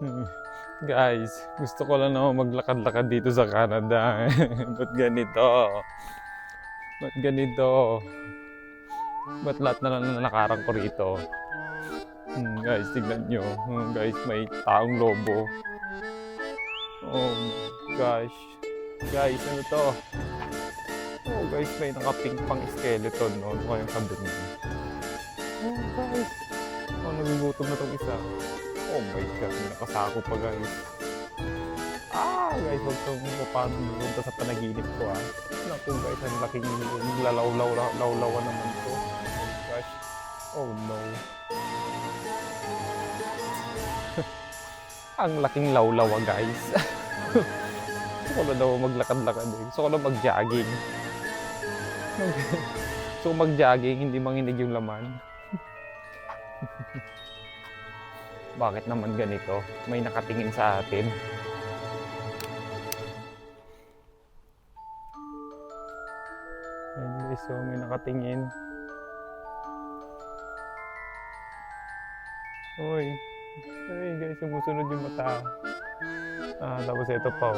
Hmm. Guys, gusto ko lang naman maglakad-lakad dito sa Canada. Ba't ganito? Ba't ganito? Ba't lahat na lang na nakarang ko rito? Guys, tignan nyo. Guys, may taong lobo. Oh my gosh. Guys, ano to? Oh guys, may nakapink pang skeleton, no? Ano kayong sabi niyo? Oh guys. Oh, nagugutom na tong isa. Oh my god, may nakasako pa guys. Guys, huwag kang pupunta sa panaginip ko Naku guys, ang laking lalaw-lawan naman to. Oh my gosh. Oh no. Ang laking lawlawa guys. Gusto ko na daw maglakad-lakad Gusto ko na mag-jogging. Gusto ko mag-jogging, hindi manginig yung laman. Bakit naman ganito? May nakatingin sa atin. Ayun guys, so may nakatingin. Uy. Ay guys, sumusunod yung mata. Tapos ito pa